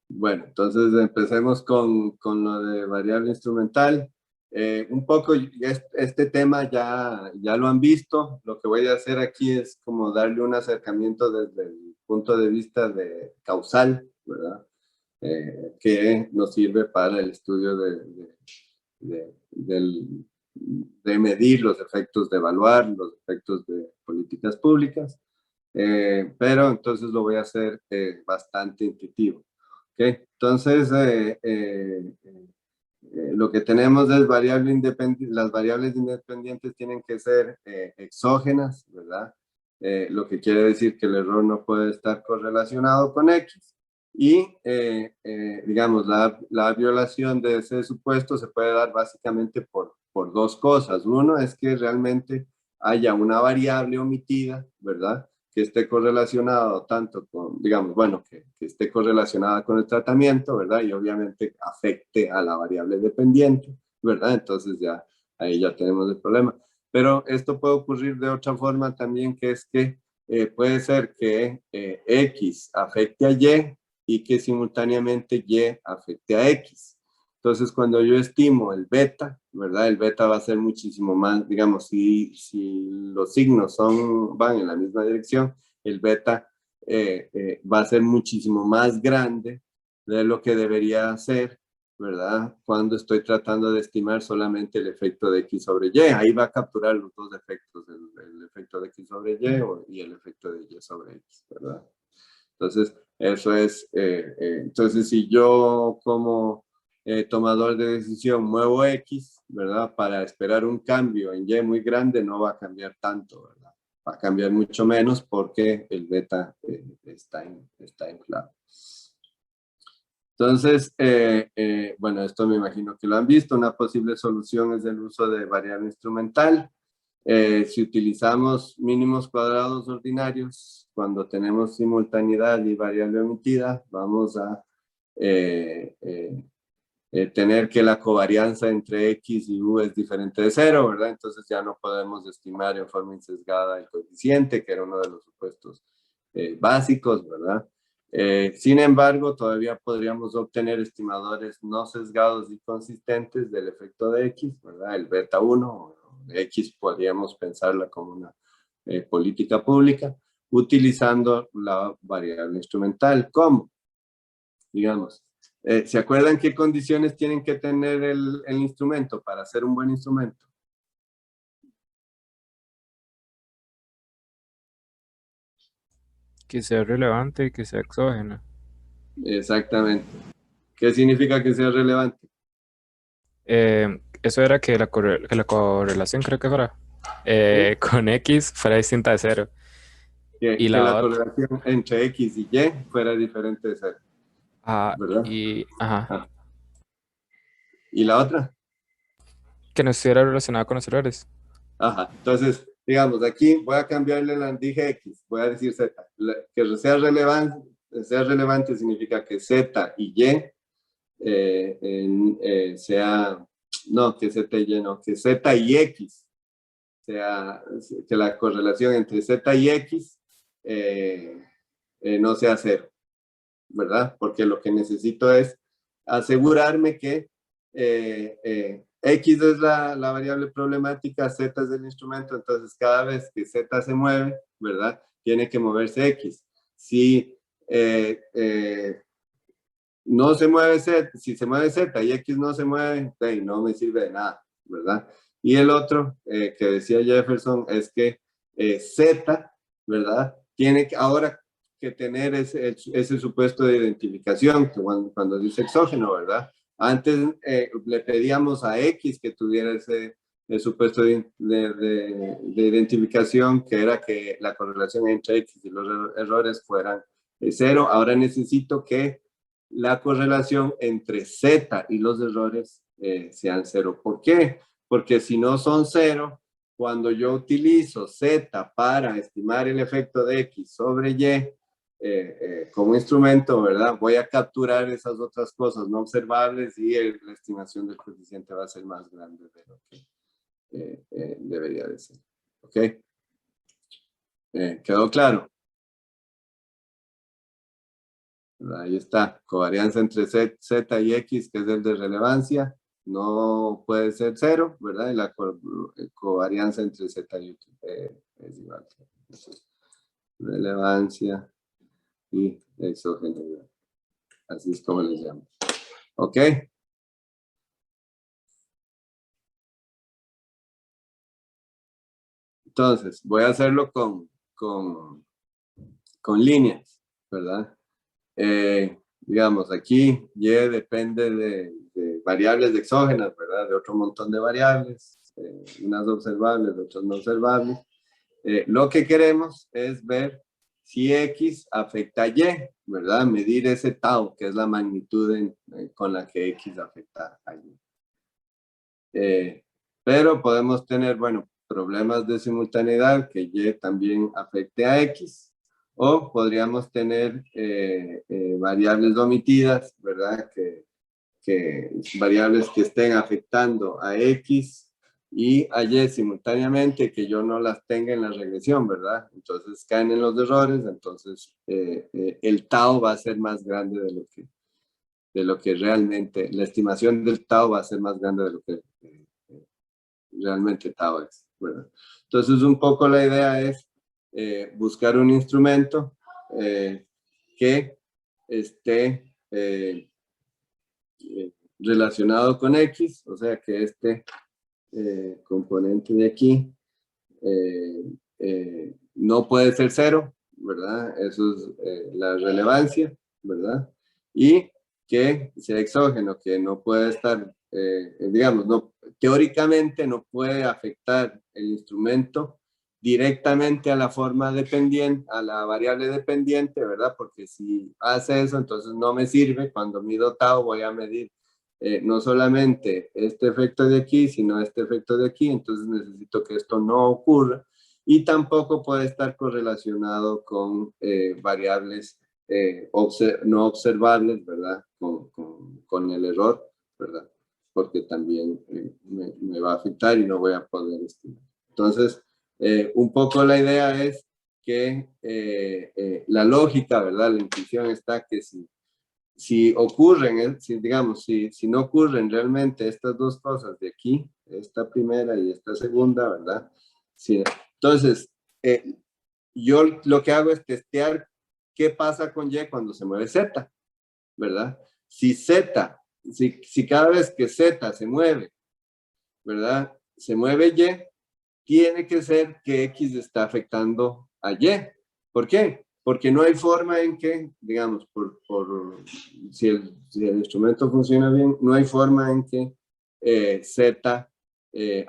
Bueno, entonces empecemos con lo de variable instrumental. Un poco este tema ya lo han visto. Lo que voy a hacer aquí es como darle un acercamiento desde el punto de vista de causal, ¿verdad? Que nos sirve para el estudio de medir los efectos, de evaluar los efectos de políticas públicas. Pero entonces lo voy a hacer bastante intuitivo. ¿Okay? Entonces, lo que tenemos es variable independiente. Las variables independientes tienen que ser exógenas, ¿verdad? Lo que quiere decir que el error no puede estar correlacionado con X. Y, digamos, la violación de ese supuesto se puede dar básicamente por dos cosas. Uno es que realmente haya una variable omitida, ¿verdad? Que esté correlacionado tanto con, digamos, bueno, que esté correlacionada con el tratamiento, ¿verdad? Y obviamente afecte a la variable dependiente, ¿verdad? Entonces ya, ahí ya tenemos el problema. Pero esto puede ocurrir de otra forma también, que es que puede ser que X afecte a Y que simultáneamente Y afecte a X. Entonces, cuando yo estimo el beta, ¿verdad? El beta va a ser muchísimo más, digamos, si los signos van en la misma dirección, el beta va a ser muchísimo más grande de lo que debería ser, ¿verdad? Cuando estoy tratando de estimar solamente el efecto de X sobre Y. Ahí va a capturar los dos efectos, el efecto de X sobre Y y el efecto de Y sobre X, ¿verdad? Entonces, eso es, entonces si yo como tomador de decisión muevo X, ¿verdad? Para esperar un cambio en Y muy grande no va a cambiar tanto, ¿verdad? Va a cambiar mucho menos porque el beta está inflado. Entonces, bueno, esto me imagino que lo han visto. Una posible solución es el uso de variable instrumental. Si utilizamos mínimos cuadrados ordinarios, cuando tenemos simultaneidad y variable omitida, vamos a tener que la covarianza entre X y U es diferente de cero, ¿verdad? Entonces ya no podemos estimar en forma insesgada el coeficiente, que era uno de los supuestos básicos, ¿verdad? Sin embargo, todavía podríamos obtener estimadores no sesgados y consistentes del efecto de X, ¿verdad? El beta 1, X podríamos pensarla como una política pública, utilizando la variable instrumental. ¿Cómo? Digamos, ¿se acuerdan qué condiciones tienen que tener el instrumento para ser un buen instrumento? Que sea relevante y que sea exógeno. Exactamente. ¿Qué significa que sea relevante? Eso era que que la correlación, creo que fuera, ¿Sí? con X fuera distinta de cero. Y Que la la otra, correlación entre X y Y fuera diferente de cero, ¿verdad? ajá, Ah. ¿Y la otra? que no estuviera relacionada con los errores. Ajá. Entonces, digamos, aquí voy a cambiarle la dije X, voy a decir Z. Que sea relevante significa que Z y Y sea, no, que Z y Y no, que Z y X sea, que la correlación entre Z y X no sea cero, ¿verdad? Porque lo que necesito es asegurarme que X es la variable problemática, Z es el instrumento, entonces cada vez que Z se mueve, ¿verdad? Tiene que moverse X. Si no se mueve Z, si se mueve Z y X no se mueve, no me sirve de nada, ¿verdad? Y el otro que decía Jefferson es que Z, ¿verdad? Tiene que ahora que tener ese supuesto de identificación, que cuando dice exógeno, ¿verdad? Antes le pedíamos a X que tuviera ese el supuesto de identificación, que era que la correlación entre X y los errores fueran cero. Ahora necesito que la correlación entre Z y los errores sean cero. ¿Por qué? Porque si no son cero, cuando yo utilizo Z para estimar el efecto de X sobre Y como instrumento, ¿verdad? Voy a capturar esas otras cosas no observables y la estimación del coeficiente va a ser más grande de lo que debería de ser. ¿Ok? ¿Quedó claro? Ahí está, covarianza entre Z y X, que es el de relevancia, no puede ser 0, ¿verdad? Y la covarianza entre Z y X es igual. Entonces, relevancia y exogeneidad. Así es como les llamo. ¿Ok? Entonces, voy a hacerlo con líneas, ¿verdad? Digamos, aquí Y depende de variables exógenas, ¿verdad? De otro montón de variables, unas observables, otras no observables. Lo que queremos es ver si X afecta a Y, ¿verdad? Medir ese tau, que es la magnitud con la que X afecta a Y. Pero podemos tener, bueno, problemas de simultaneidad, que Y también afecte a X, o podríamos tener variables omitidas, ¿verdad? Que variables que estén afectando a X y a Y simultáneamente, que yo no las tenga en la regresión, ¿verdad? Entonces caen en los errores, entonces el tau va a ser más grande de lo que realmente, la estimación del tau va a ser más grande de lo que realmente tau es, ¿verdad? Entonces un poco la idea es buscar un instrumento que esté relacionado con X, o sea que este componente de aquí no puede ser 0, ¿verdad? Eso es la relevancia, ¿verdad? Y que sea exógeno, que no puede estar, digamos, no, teóricamente no puede afectar el instrumento directamente a la forma dependiente, a la variable dependiente, ¿verdad? Porque si hace eso, entonces no me sirve. Cuando mido tau voy a medir no solamente este efecto de aquí, sino este efecto de aquí, entonces necesito que esto no ocurra y tampoco puede estar correlacionado con variables no observables, ¿verdad? Con el error, ¿verdad? Porque también me va a afectar y no voy a poder estimar. Entonces, un poco la idea es que la lógica, ¿verdad? La intuición está que si ocurren, digamos, si no ocurren realmente estas dos cosas de aquí, esta primera y esta segunda, ¿verdad? Sí. Entonces, yo lo que hago es testear qué pasa con Y cuando se mueve Z, ¿verdad? Si cada vez que Z se mueve, ¿verdad? Se mueve Y, tiene que ser que X está afectando a Y. ¿Por qué? Porque no hay forma en que, digamos, si el instrumento funciona bien, no hay forma en que Z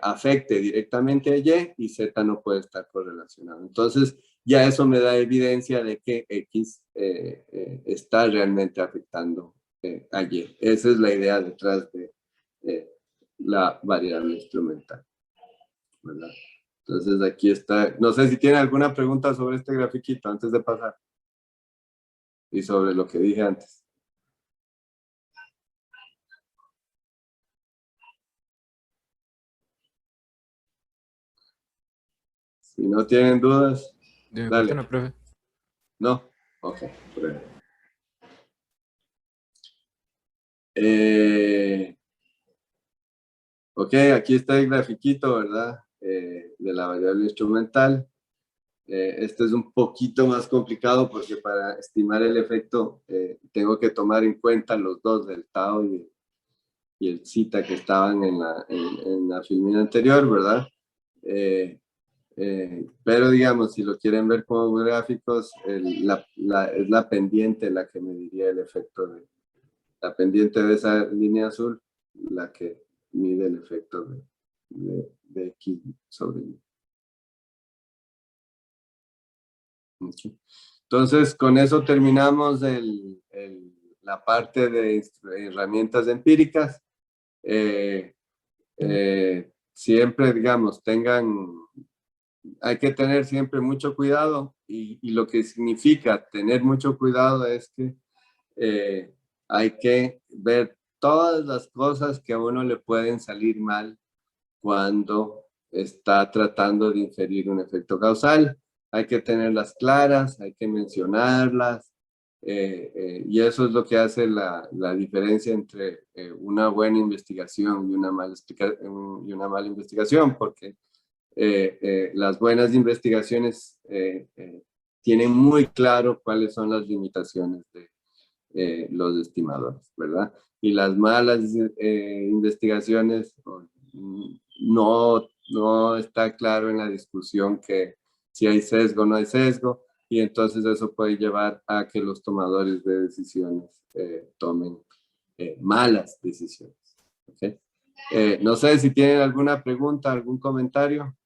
afecte directamente a Y y Z no puede estar correlacionado. Entonces, ya eso me da evidencia de que X está realmente afectando a Y. Esa es la idea detrás de la variable instrumental, ¿verdad? Entonces aquí está. No sé si tiene alguna pregunta sobre este grafiquito antes de pasar. Y sobre lo que dije antes. Si no tienen dudas, De mi parte dale. no, profe. ¿No? Ok. Ok, aquí está el grafiquito, ¿verdad? De la variable instrumental. Este es un poquito más complicado porque para estimar el efecto tengo que tomar en cuenta los dos, el tau y el zeta que estaban en la filmina anterior, ¿verdad? Pero digamos, si lo quieren ver como gráficos, es la pendiente la que mediría el efecto la pendiente de esa línea azul, la que mide el efecto de X sobre Y. Okay. Entonces, con eso terminamos la parte de herramientas empíricas. Siempre, digamos, hay que tener siempre mucho cuidado y lo que significa tener mucho cuidado es que hay que ver todas las cosas que a uno le pueden salir mal cuando está tratando de inferir un efecto causal. Hay que tenerlas claras, hay que mencionarlas, Y eso es lo que hace la diferencia entre una buena investigación y una mala investigación, porque las buenas investigaciones tienen muy claro cuáles son las limitaciones de los estimadores, ¿verdad? Y las malas investigaciones no está claro en la discusión que si hay sesgo o no hay sesgo, y entonces eso puede llevar a que los tomadores de decisiones tomen malas decisiones. ¿Okay? No sé si tienen alguna pregunta, algún comentario.